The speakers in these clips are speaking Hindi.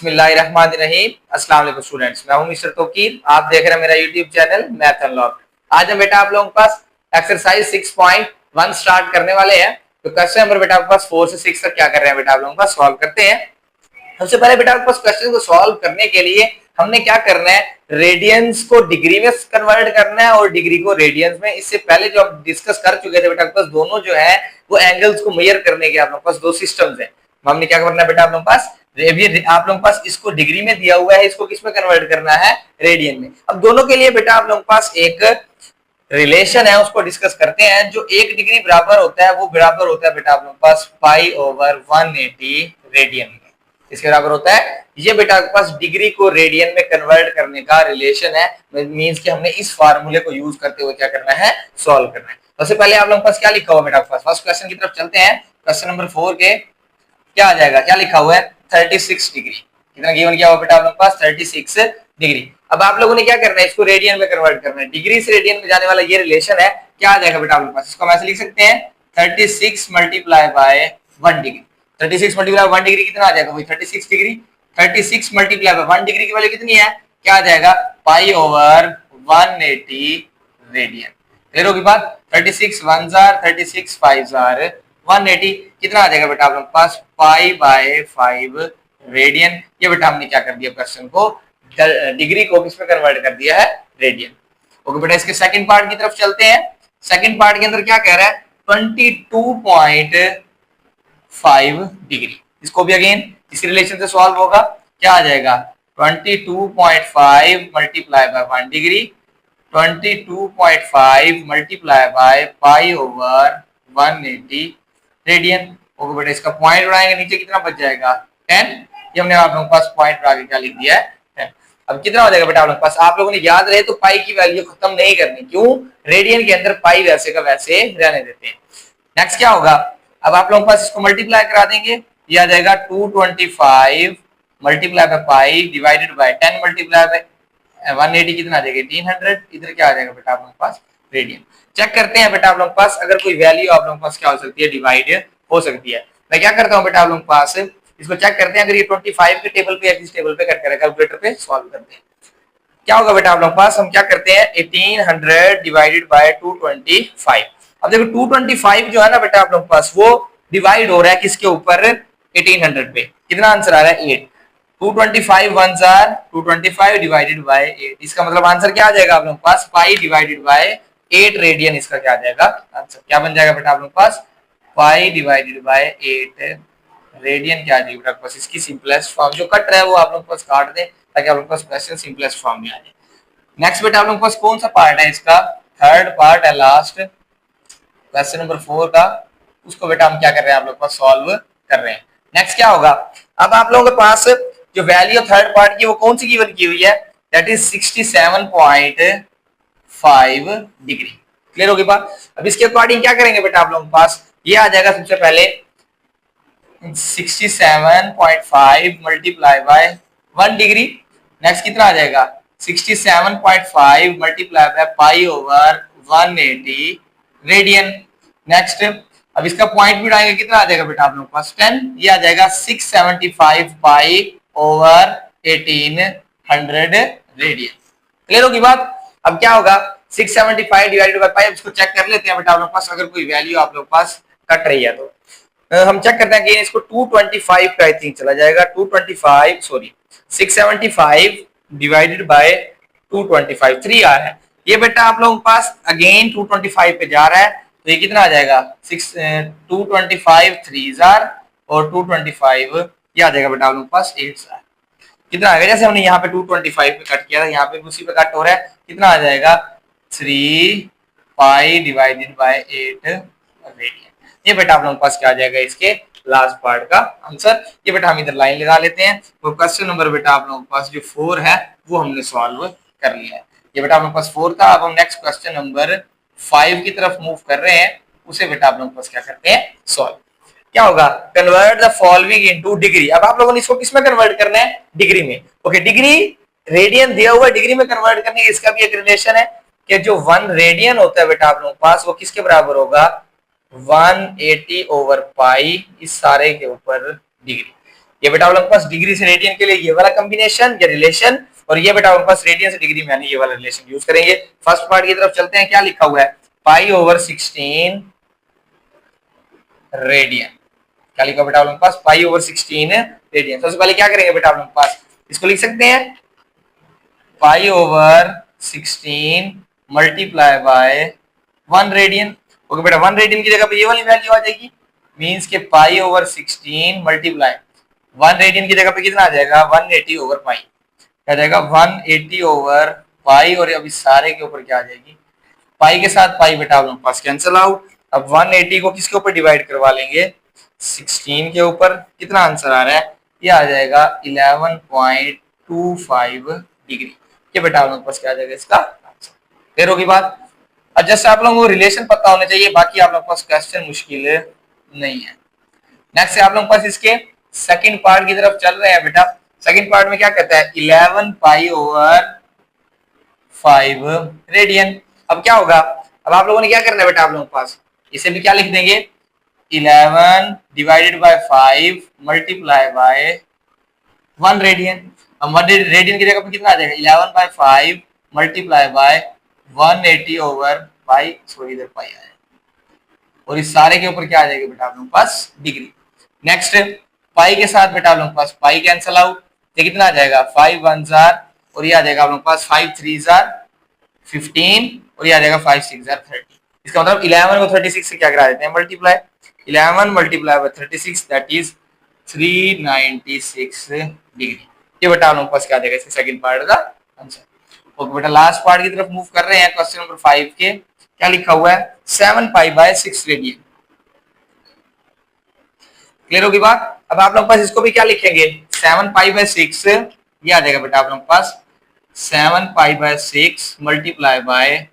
बिस्मिल्लाहिर्रहमानिर्रहीम। अस्सलाम वालेकुम स्टूडेंट्स, मैं हूं मिस्टर तौकीर। आप देख रहे हैं मेरा यूट्यूब चैनल मैथ अनलॉक। आज हम बेटा आप लोगों के पास एक्सरसाइज 6.1 स्टार्ट करने वाले हैं। तो क्वेश्चन नंबर बेटा आपके पास 4 से 6 तक क्या कर रहे हैं बेटा आप लोगों का सॉल्व करते हैं। सबसे पहले बेटा आपके पास क्वेश्चन को सॉल्व करने के लिए हमने क्या करना है, रेडियंस को डिग्री में कन्वर्ट करना है और डिग्री को रेडियंस में। इससे पहले जो हम डिस्कस कर चुके थे बेटा आपके पास दोनों जो है वो एंगल्स को मेजर करने के आप लोगों के पास दो सिस्टम्स हैं। हमने क्या करना है बेटा आप लोगों के पास, ये आप लोगों के पास इसको डिग्री में दिया हुआ है, इसको किस में कन्वर्ट करना है, रेडियन में। अब दोनों के लिए बेटा आप लोगों के पास एक रिलेशन है, उसको डिस्कस करते हैं। जो एक डिग्री बराबर होता है वो बराबर होता है बेटा आप लोगों के पास पाई ओवर 180 रेडियन में। इसके बराबर होता है ये बेटा आपके पास डिग्री को रेडियन में कन्वर्ट करने का रिलेशन है। मींस कि हमने इस फार्मूले को यूज करते हुए क्या करना है, सॉल्व करना है। सबसे पहले आप लोगों के पास क्या लिखा हुआ बेटा आपके पास, फर्स्ट क्वेश्चन की तरफ चलते हैं। क्वेश्चन नंबर 4 के क्या आ जाएगा, क्या लिखा हुआ है, 36 डिग्री। कितना गिवन किया हुआ बेटा आप लोगों के पास, 36 डिग्री। अब आप लोगों ने क्या करना है, इसको रेडियन में कन्वर्ट करना है। डिग्री से रेडियन में जाने वाला ये रिलेशन है, क्या आ जाएगा बेटा आप लोगों के पास, इसको हम ऐसे लिख सकते हैं 36 multiply bye 1 degree. 36 multiply 1 degree कितना आ जाएगा भाई, 36 डिग्री। 36 मल्टीप्लाई बाय 1 डिग्री की वैल्यू कितनी है, क्या आ जाएगा, पाई ओवर 180 रेडियन। क्लियर होगी बात। 36 1 जार 36 5 जार 180 कितना आ जाएगा बेटा आप लोगों के पास, पाई बाय 5 रेडियन। ये बेटा हमने क्या कर दिया, क्वेश्चन को डिग्री को किसमें कन्वर्ट कर दिया है, रेडियन। ओके बेटा, इसके सेकंड पार्ट की तरफ चलते हैं। सेकंड पार्ट के अंदर क्या कह रहा है, 22.5 डिग्री। इसको भी अगेन इसी रिलेशन से सॉल्व होगा। क्या आ जाएगा, 22.5 multiply by 1 degree, 22.5 multiply by pi over 180 radian. Okay बेटा, इसका पॉइंट उड़ाएंगे नीचे, कितना बच जाएगा, 10। ये हमने आप लोगों के पास पॉइंट उड़ा के क्या लिख दिया है, 10। अब कितना हो जाएगा बेटा आप लोगों के पास, आप लोगों ने याद रहे तो पाई की वैल्यू खत्म नहीं करनी। क्यों, रेडियन के अंदर पाई वैसे का वैसे रहने देते हैं। नेक्स्ट क्या होगा, अब आप लोगों के पास इसको मल्टीप्लाई करा देंगे, ये आ जाएगा 225 multiply by pi divided by 10 multiply by 180 कितना आ जाएगा, 1800। इधर क्या आ जाएगा बेटा आप लोगों के पास, रेडियन। चेक करते हैं बेटा आप लोगों के पास अगर कोई वैल्यू आप लोगों के पास क्या हो सकती है, डिवाइड हो सकती है। मैं क्या करता हूँ बेटा आप लोगों के पास, इसको चेक करते हैं। अगर ये 25 के टेबल पे या किस टेबल पे करके कैलकुलेटर पे सॉल्व करते हैं, क्या होगा बेटा आप लोगों के पास, हम क्या करते हैं 1800 डिवाइडेड बाय 225। अब देखो 225 जो है ना बेटा आप लोगों के पास वो डिवाइड हो रहा है किसके ऊपर, 1800 पे। कितना आंसर आ रहा है, 8। 225 1 जार 225 डिवाइडेड बाय 8। इसका मतलब आंसर क्या आ जाएगा आप लोगों के पास, पाई डिवाइडेड बाय 8 रेडियन। इसका क्या आ जाएगा आंसर, क्या बन जाएगा बेटा आप लोगों के पास, पाई डिवाइडेड बाय 8 रेडियन। क्या आ जाएगा बेटा पास, इसकी सिंपलेस्ट फॉर्म जो कट रहा है वो आप लोगों के पास काट दें ताकि आप लोगों के पास क्वेश्चन सिंपलेस्ट फॉर्म में आ जाए। नेक्स्ट बेटा आप लोगों के पास कौन सा पार्ट है, इसका थर्ड पार्ट है, लास्ट क्वेश्चन नंबर 4 का। उसको बेटा हम क्या कर रहे हैं, आप लोगों के पास सॉल्व कर रहे हैं। नेक्स्ट क्या होगा, अब आप लोगों के पास जो वैल्यू थर्ड पार्ट की वो कौन सी गिवन की हुई है, दैट इज 67.5 डिग्री। क्लियर होगी बात। अब इसके अकॉर्डिंग क्या करेंगे बेटा आप लोगों के पास, ये आ जाएगा सबसे पहले 67.5 मल्टीप्लाई बाय 1 डिग्री। नेक्स्ट कितना आ जाएगा, 67.5 multiply by pi over 180 radian. Next अब इसका पॉइंट भी उठाएंगे, कितना आ जाएगा बेटा आप लोगों के पास, 10। ये आ जाएगा 675 पाई ओवर 1800 रेडियन। क्लियर होगी बात। अब क्या होगा, 675 डिवाइडेड बाय पाई, इसको चेक कर लेते हैं बेटा आप लोगों के पास अगर कोई वैल्यू आप लोगों के पास कट रही है तो हम चेक करते हैं कि इसको 225 पे आई थिंक चला जाएगा, 225 सॉरी 675 डिवाइडेड बाय 225 3 आ रहा है। ये बेटा आप लोगों के पास अगेन 225 पे जा रहा है तो ये कितना आ जाएगा, 225 3 जार और 225 ये आ जाएगा बेटा आप लोगों के पास 8 जार। कितना आ गया, जैसे हमने यहाँ पे 225 पे कट किया था यहाँ पे उसी पे कट हो रहा है, कितना आ जाएगा 3 पाई डिवाइडेड बाय 8 रेडियन। ये बेटा आप लोगों के पास क्या आ जाएगा, इसके लास्ट पार्ट का आंसर। ये बेटा हम इधर लाइन लगा लेते हैं। तो क्वेश्चन नंबर बेटा आप लोगों के पास जो 4 है वो हमने सॉल्व कर लिया है। ये बेटा आप लोगों के पास 4 था। अब हम नेक्स्ट क्वेश्चन नंबर 5 की तरफ मूव कर रहे हैं, उसे बेटा आप लोगों के पास क्या करते हैं, सॉल्व। क्या होगा, convert the following into degree. अब आप लोगों ने इसको किस में कन्वर्ट करना है, डिग्री में। ओके, डिग्री रेडियन दिया हुआ डिग्री में कन्वर्ट करने का इसका भी एक रिलेशन है कि जो 1 रेडियन होता है बेटा आप लोगों के पास वो किसके बराबर होगा, 180 ओवर पाई इस सारे के ऊपर डिग्री। ये बेटा आप लोगों के पास डिग्री से रेडियन के लिए ये वाला कॉम्बिनेशन या रिलेशन, और ये बेटा आप लोगों के पास रेडियन से डिग्री में यानी ये वाला रिलेशन यूज करेंगे। फर्स्ट पार्ट की तरफ चलते हैं, क्या लिखा हुआ है, π/16 रेडियन। क्या लिखा बेटा आप लोगों के पास, π/16 रेडियन। सबसे पहले क्या करेंगे बेटा आप लोगों के पास, इसको लिख सकते हैं π/16 मल्टीप्लाई बाय 1 रेडियन। ओके बेटा 1 रेडियन की जगह पे ये वाली वैल्यू आ जाएगी, मींस के π/16 मल्टीप्लाई 1 रेडियन की जगह पे कितना आ जाएगा, 180/π। क्या जाएगा 180/π, और अभी सारे के ऊपर क्या आ जाएगी, पाई के साथ पाई बेटा आप लोगों के पास कैंसिल आउट। अब 180 को किसके ऊपर डिवाइड करवा लेंगे, 16 के ऊपर। कितना आंसर आ रहा है, ये आ जाएगा 11.25 डिग्री। ये बेटा आप लोगों के पास क्या आ जाएगा इसका आंसर। क्लियर होगी बात। अब जैसे आप लोगों को रिलेशन पता होना चाहिए, बाकी आप लोगों के पास क्वेश्चन मुश्किल नहीं है। नेक्स्ट आप लोगों के पास इसके सेकंड पार्ट की तरफ चल रहे हैं बेटा। सेकंड पार्ट में क्या कहता है, 11π/5 रेडियन। अब क्या होगा, अब आप लोगों ने क्या करना है बेटा आप लोगों के पास, इसे भी क्या लिख देंगे, 11 divided by 5 multiply by 1 radian. अब 1 रेडियन की जगह पे कितना आ जाएगा, 11/5 मल्टीप्लाई बाय 180/पाई, सॉरी इधर पाई आया, और इस सारे के ऊपर क्या आ जाएगा बेटा आप लोगों के पास, डिग्री। नेक्स्ट पाई के साथ बेटा आप लोगों के पास पाई कैंसिल आउट, ये कितना आ जाएगा 5 1 जार, और ये आ जाएगा आप लोगों के पास 5 3 जार 15, और ये आ जाएगा 5 6 जार 30। इसका मतलब 11 को 36 से क्या करा देते हैं, multiply. 11 multiply by 36 that is 396 degree. ये बेटा आप लोगों के पास क्या आ जाएगा इसके सेकंड पार्ट का आंसर। ओके बेटा लास्ट पार्ट की तरफ मूव कर रहे हैं, क्वेश्चन नंबर 5 के। क्या लिखा हुआ है, 7π/6 रेडियन। क्लियर होगी बात। अब आप लोग पास इसको भी क्या लिखेंगे, 7π/6, ये आ जाएगा बेटा आप लोग पास 7π/6 मल्टीप्लाई बाय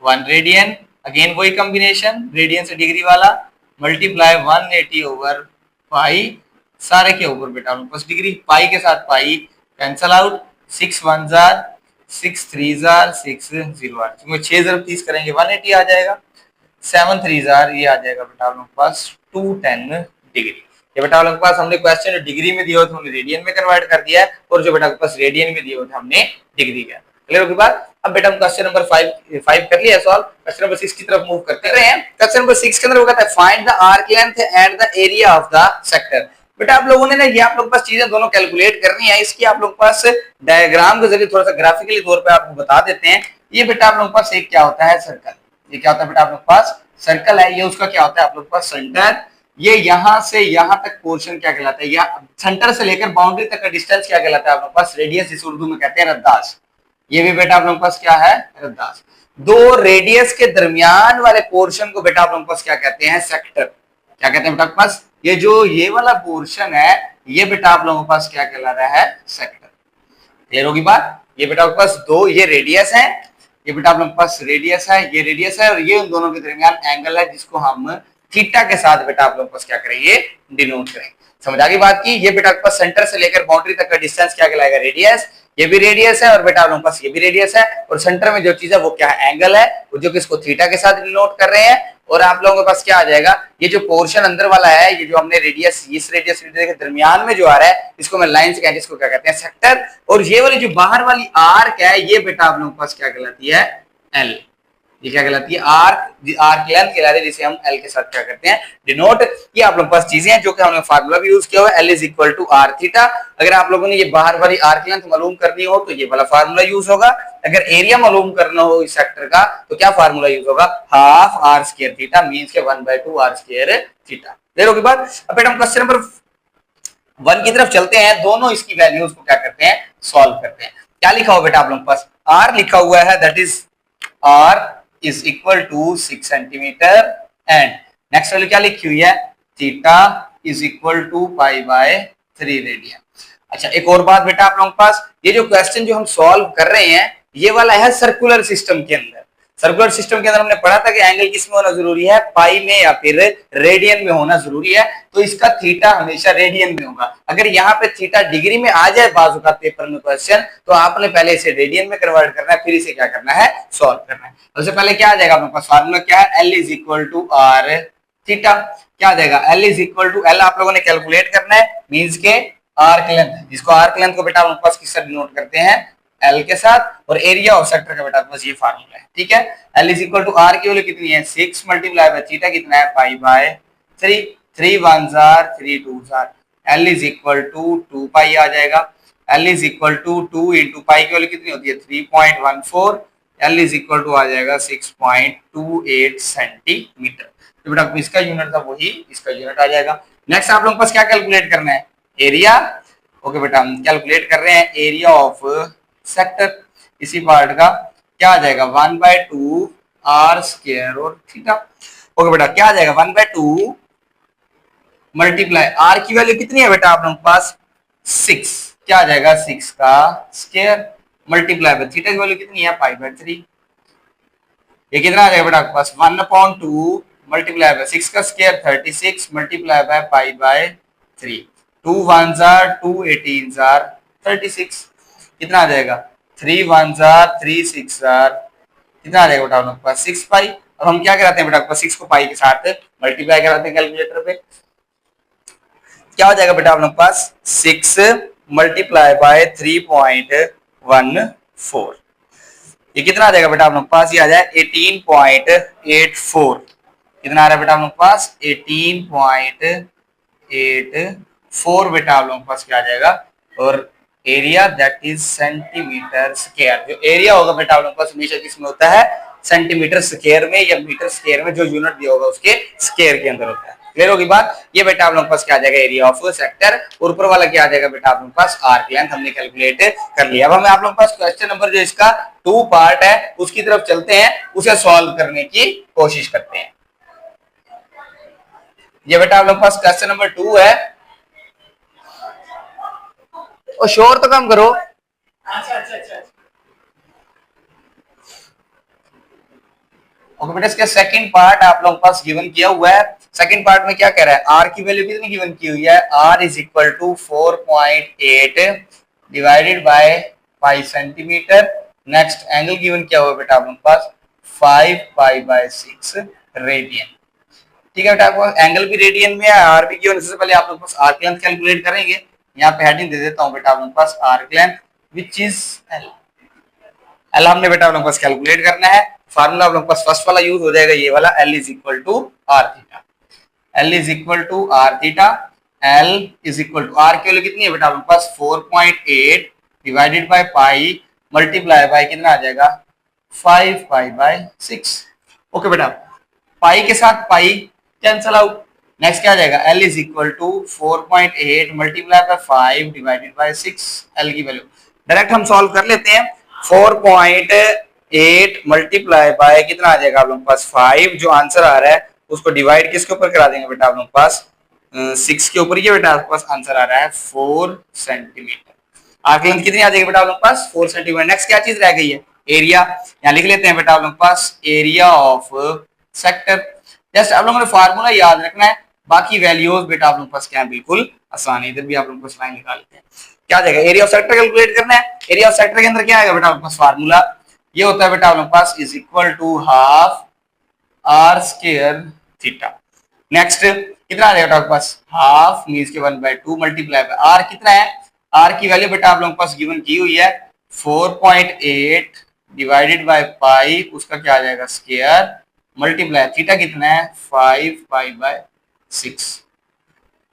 1 रेडियन। अगेन वही कॉम्बिनेशन रेडियन से डिग्री वाला, मल्टीप्लाई 180/पाई, सारे के ऊपर बेटा आप लोग पास डिग्री। पाई के साथ पाई कैंसल आउट, 6 1 जार 6 3 जार 6 0 8, 6 जब 30 करेंगे 180 आ जाएगा, 7 3 जार ये आ जाएगा बेटा आप लोग के पास 210 डिग्री। ये बेटा आप लोग के पास हमने क्वेश्चन जो डिग्री में दिया था हमने रेडियन में कन्वर्ट कर दिया है, और जो बेटा आपके पास रेडियन में दिया था हमने डिग्री का। क्लियर होगी बात। अब बेटा हम क्वेश्चन नंबर 5 कर लिया सॉल्व। क्वेश्चन नंबर 6 की तरफ मूव करते हैं। क्वेश्चन नंबर 6 के अंदर वो कहता है find the arc length and the area of the sector. बेटा आप लोगों ने ना ये आप लोग पास चीजें दोनों कैलकुलेट करनी है, इसकी आप लोग पास डायग्राम के जरिए थोड़ा सा ग्राफिकली तौर पे आपको बता देते हैं। ये बेटा आप लोग पास एक क्या होता है, सर्कल। ये क्या होता है बेटा आप लोग पास, सर्कल है। ये उसका क्या होता है आप लोग पास, सेंटर। ये यहां से यहां तक पोर्शन क्या कहलाता है, या सेंटर से लेकर बाउंड्री तक का डिस्टेंस क्या कहलाता है आप लोग पास, रेडियस, जिसे उर्दू में कहते हैं रद्दास। ये भी बेटा आप लोग पास क्या है, रद्दास। दो रेडियस के दरमियान वाले पोर्शन को बेटा आप लोग पास क्या कहते हैं, सेक्टर। क्या कहते हैं बेटा आपके पास, ये जो ये वाला पोर्शन है ये बेटा आप लोगों के पास क्या कहला रहा है, सेक्टर। क्लियर होगी बात। ये बेटा आपके पास दो ये रेडियस है, ये बेटा आप लोगों के पास रेडियस है, ये रेडियस है, और ये उन दोनों के दरमियान एंगल है जिसको हम थीटा के साथ बेटा आप लोगों के पास क्या करेंगे, डिनोट करेंगे। समझ आ गई बात की। ये बेटा आपके पास सेंटर से लेकर बाउंड्री तक का डिस्टेंस क्या कहलाएगा, रेडियस। ये भी रेडियस है, और बेटा आप लोगों के पास ये भी रेडियस है, और सेंटर में जो चीज है वो क्या है, एंगल है, वो जो किसको थीटा के साथ डिनोट कर रहे हैं। और आप लोगों के पास क्या आ जाएगा, ये जो पोर्शन अंदर वाला है, ये जो हमने रेडियस, इस रेडियस के दरमियान में जो आ रहा है इसको मैं लाइन से कहते हैं, इसको क्या कहते हैं, सेक्टर। और ये वाली जो बाहर वाली आर्क है ये बेटा आप लोगों के पास क्या कहलाती है, एल। ये क्या कहलाती है, आर्क। आर्क लेंथ कहलाती है, जिसे हम एल के साथ क्या करते हैं, डिनोट। ये आप लोगों के पास चीजें हैं जो कि हमने फार्मूला भी यूज किया हुआ है, L is equal to R theta. अगर आप लोगों ने ये बाहर वाली आर्क लेंथ मालूम करनी हो तो ये वाला फार्मूला यूज होगा। अगर एरिया मालूम करना हो इस सेक्टर का तो क्या फार्मूला यूज होगा, half R square theta means के 1/2 आर स्क्वायर थीटा। क्लियर होगी बात। अब बेटा हम क्वेश्चन नंबर 1 की तरफ चलते हैं, दोनों इसकी वैल्यूज को क्या करते हैं, सॉल्व करते हैं। क्या लिखा हुआ बेटा आप लोगों के पास, आर लिखा हुआ है, that is R is equal to 6 centimetre, and next value क्या लिखी हुई है, theta is equal to π/3 radian. अच्छा एक और बात बेटा आप लोगों के पास, ये जो क्वेश्चन जो हम सॉल्व कर रहे हैं ये वाला है सर्कुलर सिस्टम के अंदर। सर्कुलर सिस्टम के अंदर हमने पढ़ा था कि एंगल किस में होना जरूरी है, पाई में या फिर रेडियन में होना जरूरी है, तो इसका थीटा हमेशा रेडियन में होगा। अगर यहाँ पे थीटा डिग्री में आ जाए बाजू का पेपर में क्वेश्चन, तो आपने पहले इसे रेडियन में कन्वर्ट करना है, फिर इसे क्या करना है, सॉल्व करना है। सबसे पहले क्या आ जाएगा आपके पास, फार्मूला क्या है, L is equal to R theta. क्या आ जाएगा, L is equal to, L आप लोगों ने कैलकुलेट करना है, मीन्स के आर्क लेंथ, जिसको आर्क लेंथ को बेटा हम लोग पास किससे डिनोट करते हैं, एल के साथ, और एरिया ऑफ सेक्टर का बेटा बस ये फार्मूला है, ठीक है। L is equal to R की वैल्यू कितनी है 6 मल्टीप्लाई बाय थीटा कितना है pi by 3, 3 1s R 3 2s R, L is equal to 2 pi आ जाएगा। L is equal to 2 into pi की वैल्यू कितनी होती है 3.14, एल इज इक्वल टू आ जाएगा 6.28 सेंटीमीटर। तो बेटा इसका यूनिट था वही इसका यूनिट आ जाएगा। नेक्स्ट आप लोगों को पास क्या कैलकुलेट करना है, एरिया। ओके बेटा हम कैलकुलेट कर रहे हैं एरिया ऑफ सेक्टर, इसी पार्ट का क्या आ जाएगा 1/2 आर स्क्वायर और थीटा। ओके बेटा क्या आ जाएगा 1/2 मल्टीप्लाई आर की वैल्यू कितनी है बेटा आप लोगों के पास 6, क्या आ जाएगा 6 का स्क्वायर मल्टीप्लाई बाय थीटा की वैल्यू कितनी है पाई/3, ये कितना आ जाएगा बेटा आपके पास 1/2 मल्टीप्लाई बाय 6 का स्क्वायर 36 मल्टीप्लाई बाय पाई/3, 2 1s आर 2 18s आर 36, कितना आ जाएगा 3 1s आर 3 6 आर, कितना आ जाएगा बेटा आप लोगों के पास 6 पाई। अब हम क्या कराते हैं बेटा आपको 6 को पाई के साथ मल्टीप्लाई कराते हैं कैलकुलेटर पे, क्या हो जाएगा बेटा आप लोग के पास 6 मल्टीप्लाई बाय 3.14, ये कितना आ जाएगा बेटा आप लोग के पास, ये आ जाए 18.84, कितना आ रहा है बेटा आप लोग के पास 18.84 बेटा आप लोगों के पास क्या आ जाएगा, और area that is centimetre square, जो एरिया होगा बेटा आप लोगों के पास हमेशा किसमें होता है सेंटीमीटर स्क्वायर में या मीटर स्क्वायर में, जो यूनिट दिया होगा उसके स्क्वायर के अंदर होता है। क्लियर होगी बात, ये बेटा आप लोगों के पास क्या आ जाएगा एरिया ऑफ सेक्टर, और ऊपर वाला क्या आ जाएगा बेटा आप लोगों के पास आर्क लेंथ, हमने कैलकुलेट कर लिया। अब हमें आप लोगों के पास क्वेश्चन नंबर जो इसका 2 पार्ट है उसकी तरफ चलते हैं, उसे सॉल्व करने की कोशिश करते हैं। ये बेटा आप लोगों के पास क्वेश्चन नंबर 2 है, और शोर तो कम करो। ओके बेटा इसका सेकंड पार्ट आप लोगों के पास गिवन किया हुआ है। सेकंड पार्ट में क्या कह रहा है, आर की वैल्यू कितनी गिवन की हुई है, R is equal to 4.8 divided by 5 centimetre. Next angle given किया हुआ है बेटा आप लोगों के पास 5 पाई/6 रेडियन, ठीक है बेटा आपको एंगल भी रेडियन में है, आर भी गिवन। इससे पहले आप लोग पास आर्क लेंथ कैलकुलेट करेंगे, यहाँ पे हेडिंग दे देता हूँ बेटा आप लोगों के पास arc length which is L, L हमने बेटा आप लोगों के पास कैलकुलेट करना है। फार्मूला आप लोगों के पास फर्स्ट वाला यूज हो जाएगा, ये वाला L is equal to R theta, L is equal to R theta, L is equal to R की वैल्यू कितनी है बेटा आप लोगों के पास 4.8 divided by pi multiply by कितना आ जाएगा 5 पाई/6। ओके बेटा पाई के साथ पाई कैंसल आउट, नेक्स्ट क्या आ जाएगा L is equal to 4.8 multiply by 5 divided by 6, L की वैल्यू डायरेक्ट हम सॉल्व कर लेते हैं। 4.8 मल्टीप्लाई बाय कितना आ जाएगा आप लोगों के पास 5, जो आंसर आ रहा है उसको डिवाइड किसके ऊपर करा देंगे बेटा आप लोगों के पास 6 के ऊपर, ये बेटा आपके पास आंसर आ रहा है 4 सेंटीमीटर। आर्क लेंथ कितनी आ जाएगी बेटा आप लोगों के पास 4 सेंटीमीटर। नेक्स्ट क्या चीज रह गई है, एरिया, यहाँ लिख लेते हैं बेटा आप लोगों के पास एरिया ऑफ सेक्टर। जस्ट आप लोगों ने फार्मूला याद रखना है, बाकी वैल्यूज बेटा आप लोगों के पास क्या है बिल्कुल आसान है, इधर भी आप लोगों को लाइन निकाल लेते हैं। क्या आ जाएगा एरिया ऑफ सेक्टर कैलकुलेट करना है, एरिया ऑफ सेक्टर के अंदर क्या आएगा बेटा आपके पास फार्मूला, ये होता है बेटा आप लोगों के पास is equal to half R square theta. Next कितना आ जाएगा आपके पास हाफ मींस के 1/2 मल्टीप्लाई बाय आर कितना है, आर की वैल्यू बेटा आप लोगों के पास गिवन की हुई है 4.8 डिवाइडेड बाय पाई, उसका क्या आ जाएगा स्क्वायर मल्टीप्लाई थीटा कितना है 5 पाई/6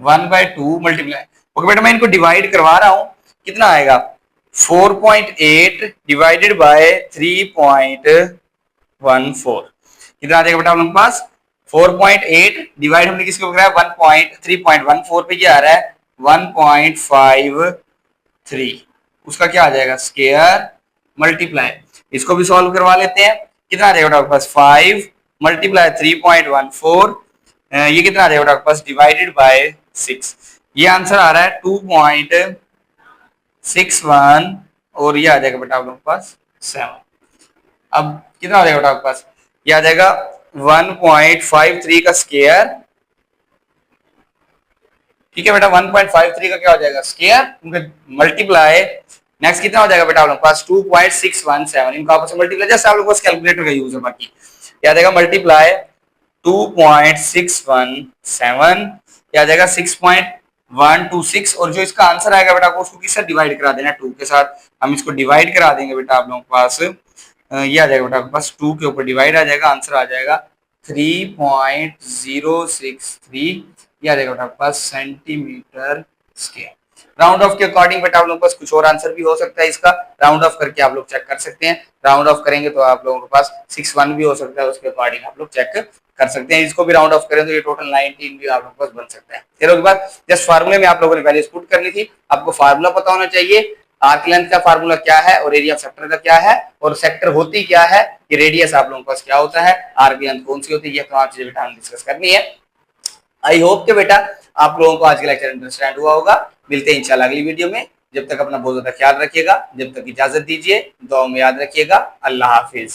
1/2 मल्टीप्लाई। ओके बेटा मैं इनको डिवाइड करवा रहा हूं, कितना आएगा 4.8 डिवाइडेड बाय 3.14, कितना आ जाएगा बेटा आप लोगों के पास 4.8 डिवाइड हमने किसके ऊपर कराया 3.14 पे क्या आ रहा है 1.53, उसका क्या आ जाएगा स्क्वायर मल्टीप्लाई, इसको भी सॉल्व करवा लेते हैं। कितना आ जाएगा आपके पास 5 मल्टीप्लाई 3.14, ये कितना आ जाएगा आपके पास डिवाइडेड बाय 6, ये आंसर आ रहा है 2.61 और ये आ जाएगा बेटा आप लोगों के पास 7। अब कितना आ जाएगा बेटा आपके पास, ये आ जाएगा 1.53 का स्क्वायर, ठीक है बेटा 1.53 का क्या हो जाएगा स्क्वायर मल्टीप्लाई, नेक्स्ट कितना हो जाएगा बेटा आप लोगों के पास 2.617, इनको आपस में मल्टीप्लाई, जैसे आप लोगों को कैलकुलेटर का यूज है, बाकी क्या आ जाएगा मल्टीप्लाई 2.617, क्या आ जाएगा 126 और जो इसका आंसर आएगा बेटा आपको उसको किससे डिवाइड करा देना 2 के साथ। हम इसको डिवाइड करा देंगे बेटा आप लोगों के पास ये आ जाएगा बेटा आपके पास 2 के ऊपर डिवाइड आ जाएगा, आंसर आ जाएगा 3.063 ये आ जाएगा बेटा आपके पास सेंटीमीटर स्क्वायर। राउंड ऑफ के अकॉर्डिंग बेटा आप लोगों के पास कुछ और आंसर भी हो सकता है, इसका राउंड ऑफ करके आप लोग चेक कर सकते हैं। राउंड ऑफ करेंगे तो आप लोगों के पास 61 भी हो सकता है, उसके अकॉर्डिंग आप लोग चेक कर सकते हैं। इसको भी राउंड ऑफ करें तो ये टोटल 19 भी आप लोगों के पास बन सकता है। चलो उसके बाद जस्ट फार्मूले में आप लोगों ने वैल्यूज पुट करनी थी, आपको फार्मूला पता होना चाहिए, आर्क लेंथ का फार्मूला क्या है और एरिया ऑफ सेक्टर का क्या है और सेक्टर होती क्या है, ये रेडियस आप लोगों के पास क्या होता है, आर्क लेंथ कौन सी होती है, ये तमाम चीजें बेटा हम डिस्कस करनी है। आई होप कि बेटा आप लोगों को आज का लेक्चर अंडरस्टैंड हुआ होगा। मिलते हैं इंशाल्लाह अगली वीडियो में, जब तक अपना बहुत ज्यादा ख्याल रखिएगा, जब तक इजाजत दीजिए, दुआ में याद रखिएगा। अल्लाह हाफिज।